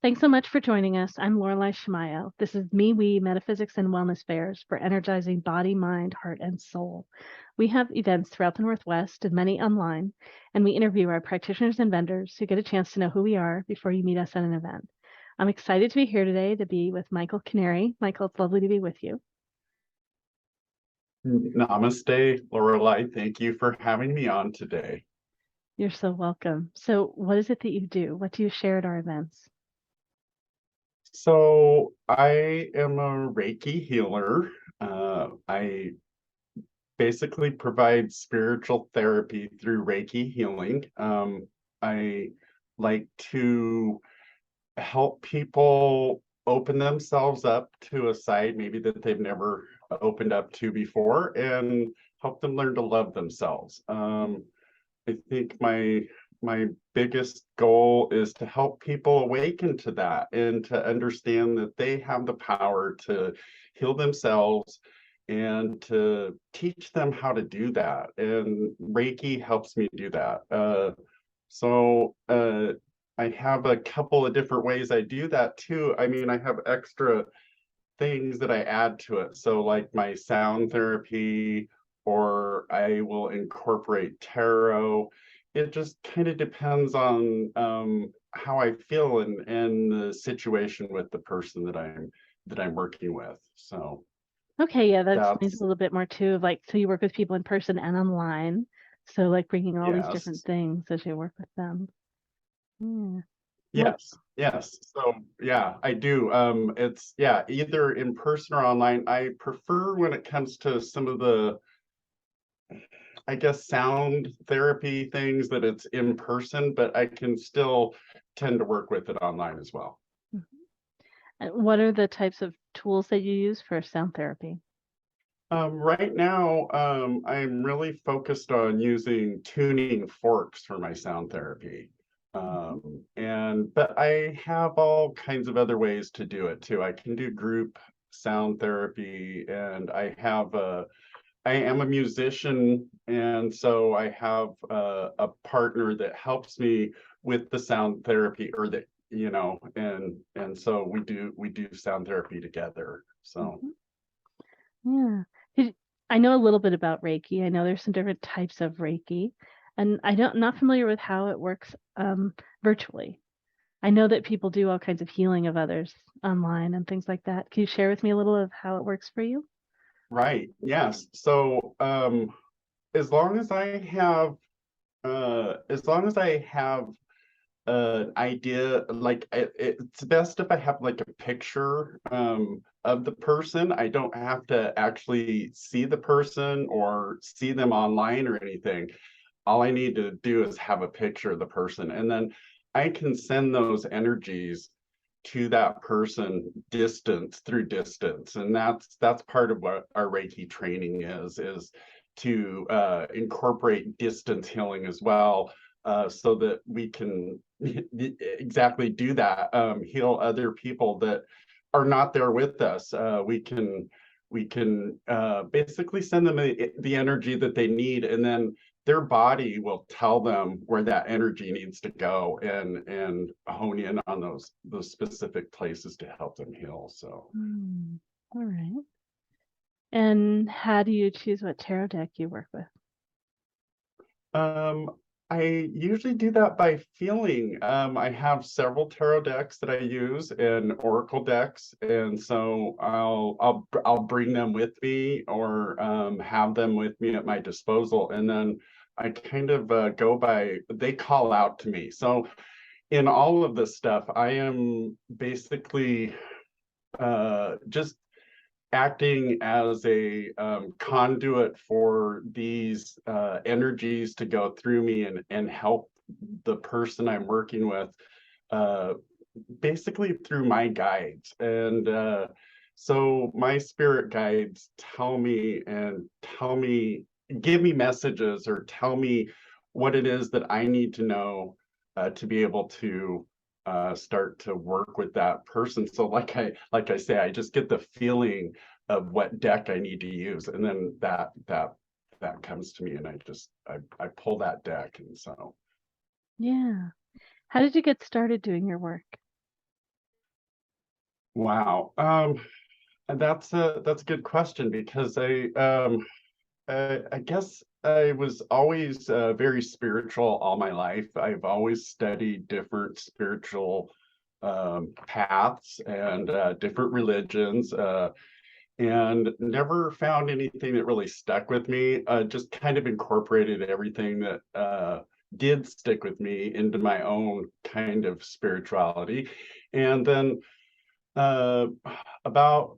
Thanks so much for joining us. I'm Lorelei Shmayo. This is MeWe Metaphysics and Wellness Fairs for energizing body, mind, heart, and soul. We have events throughout the Northwest and many online, and we interview our practitioners and vendors who get a chance to know who we are before you meet us at an event. I'm excited to be here today to be with Michael Canary. Michael, it's lovely to be with you. Namaste, Lorelei. Thank you for having me on today. You're so welcome. So, what is it that you do? What do you share at our events? So I am a Reiki healer. I basically provide spiritual therapy through Reiki healing. I like to help people open themselves up to a side maybe that they've never opened up to before and help them learn to love themselves. I think my biggest goal is to help people awaken to that and to understand that they have the power to heal themselves and to teach them how to do that. And Reiki helps me do that. So I have a couple of different ways I do that too. I mean, I have extra things that I add to it. So like my sound therapy, or I will incorporate tarot. It just kind of depends on how I feel and the situation with the person that I'm working with. So Okay, yeah, that explains a that's little bit more too. Of like, so you work with people in person and online. So like bringing all these different yes. things as you work with them. Yeah. What? Yes. So yeah, I do. It's yeah, either in person or online. I prefer when it comes to some of the, I guess, sound therapy things that it's in person, but I can still tend to work with it online as well. Mhm. And what are the types of tools that you use for sound therapy? Right now, I'm really focused on using tuning forks for my sound therapy. Mhm. But I have all kinds of other ways to do it too. I can do group sound therapy, and I am a musician, and so I have a partner that helps me with the sound therapy, or that and so we do sound therapy together. So Mhm. Yeah. I know a little bit about Reiki. I know there's some different types of Reiki, and not familiar with how it works virtually. I know that people do all kinds of healing of others online and things like that. Can you share with me a little of how it works for you? right, yes. So as long as I have an idea, like it's best if I have like a picture of the person. I don't have to actually see the person or see them online or anything. All I need to do is have a picture of the person, and then I can send those energies to that person through distance. And that's part of what our Reiki training is to incorporate distance healing as well, so that we can exactly do that, heal other people that are not there with us. We can basically send them the energy that they need, and then their body will tell them where that energy needs to go, and hone in on those specific places to help them heal. So Hmm. All right. And how do you choose what tarot deck you work with? um I usually do that by feeling. I have several tarot decks that I use and oracle decks, and so I'll bring them with me, or have them with me at my disposal, and then I kind of go by, they call out to me. So in all of this stuff, I am basically just acting as a conduit for these energies to go through me and help the person I'm working with, uh, basically through my guides. And so my spirit guides tell me, give me messages, or tell me what it is that I need to know to be able to start to work with that person. So like I say, I just get the feeling of what deck I need to use, and then that comes to me, and I pull that deck, and so. Yeah. How did you get started doing your work? Wow. And that's a good question because I guess I was always very spiritual all my life. I've always studied different spiritual paths and different religions, and never found anything that really stuck with me. Just kind of incorporated everything that did stick with me into my own kind of spirituality. And then uh, about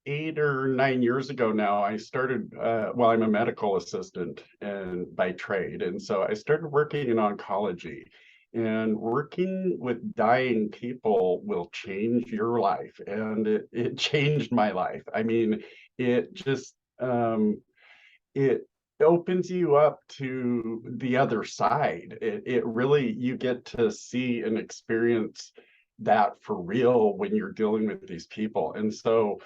8 or 9 years ago now, I started, well, I'm a medical assistant and by trade. And so I started working in oncology, and working with dying people will change your life. And it changed my life. I mean, it just, it opens you up to the other side. It really, you get to see and experience that for real when you're dealing with these people. And so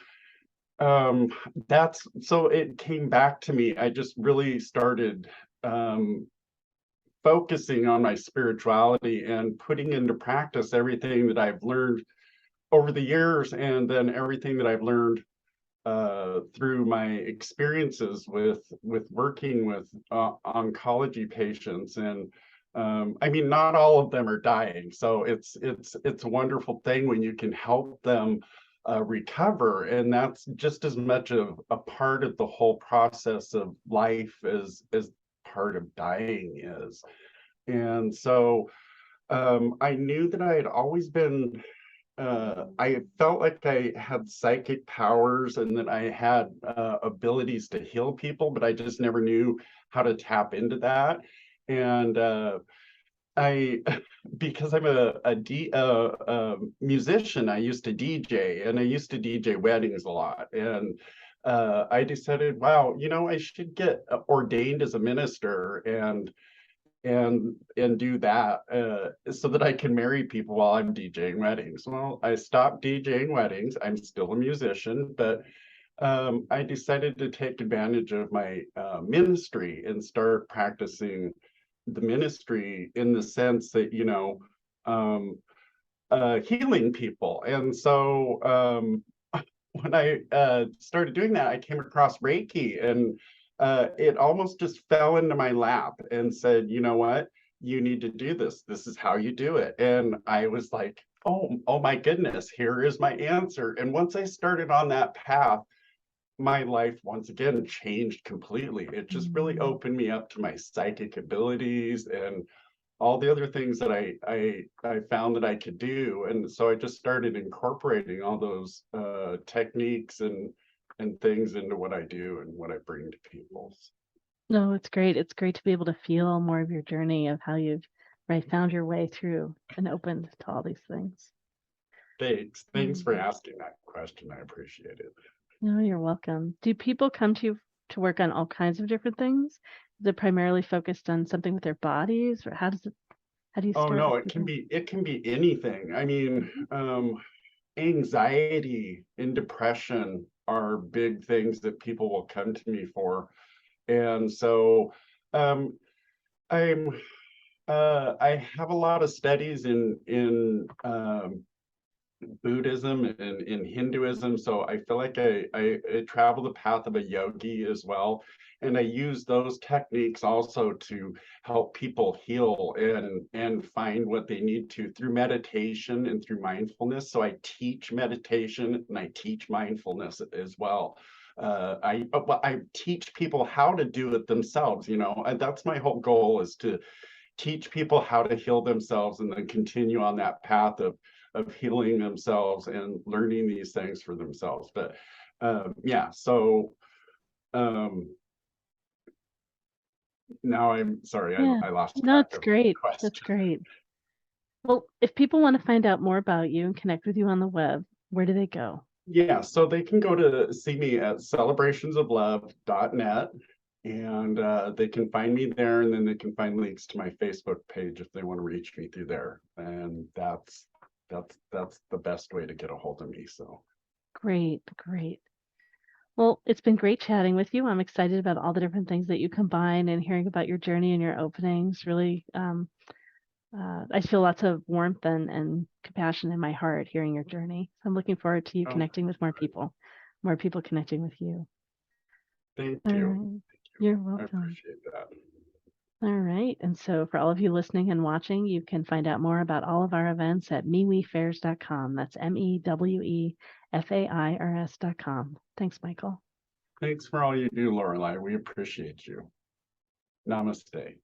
um, that's so it came back to me. I just really started um focusing on my spirituality and putting into practice everything that I've learned over the years, and then everything that I've learned through my experiences with working with oncology patients. And I mean, not all of them are dying, so it's a wonderful thing when you can help them recover, and that's just as much of a part of the whole process of life as part of dying is. And so I knew that I had always been I felt like I had psychic powers and that I had abilities to heal people, but I just never knew how to tap into that. And I, because I'm a musician, I used to DJ, and I used to DJ weddings a lot. And I decided, wow, I should get ordained as a minister and do that so that I can marry people while I'm DJing weddings. Well, I stopped DJing weddings. I'm still a musician, but I decided to take advantage of my ministry and start practicing the ministry in the sense that, um, healing people. And so when I started doing that, I came across Reiki, and it almost just fell into my lap and said, you know what? You need to do this. This is how you do it. And I was like, oh my goodness, here is my answer. And once I started on that path, my life once again changed completely. It just really Mm. opened me up to my psychic abilities and all the other things that I found that I could do. And so I just started incorporating all those techniques and things into what I do and what I bring to people. No, it's great. It's great to be able to feel more of your journey of how you've found your way through and opened to all these things. Thanks for Mm. asking that question. I appreciate it. No, you're welcome. Do people come to you to work on all kinds of different things? Is it primarily focused on something with their bodies, or how do you Oh start no, with people? it can be anything. I mean, anxiety and depression are big things that people will come to me for. And so um, I'm I have a lot of studies in Buddhism and in Hinduism, so I feel like I travel the path of a yogi as well, and I use those techniques also to help people heal and find what they need to through meditation and through mindfulness. So I teach meditation and I teach mindfulness as well. I teach people how to do it themselves. And that's my whole goal, is to teach people how to heal themselves and then continue on that path of healing themselves and learning these things for themselves. But yeah, so um, now I'm sorry, Yeah. I lost No, track it's of the great. That's question. great. Well, if people want to find out more about you and connect with you on the web, where do they go? Yeah, so they can go to see me at celebrationsoflove.net, and they can find me there, and then they can find links to my Facebook page if they want to reach me through there. And that's the best way to get a hold of me. So Great, great. Well, it's been great chatting with you. I'm excited about all the different things that you combine and hearing about your journey and your openings. Really, I feel lots of warmth and compassion in my heart hearing your journey. I'm looking forward to you Oh, connecting with more people connecting with you. thank All you. right. Thank You're you. I welcome. appreciate that. All right. And so for all of you listening and watching, you can find out more about all of our events at mewefairs.com. That's MEWEFAIRS.com. Thanks, Michael. Thanks for all you do, Lorelei. We appreciate you. Namaste.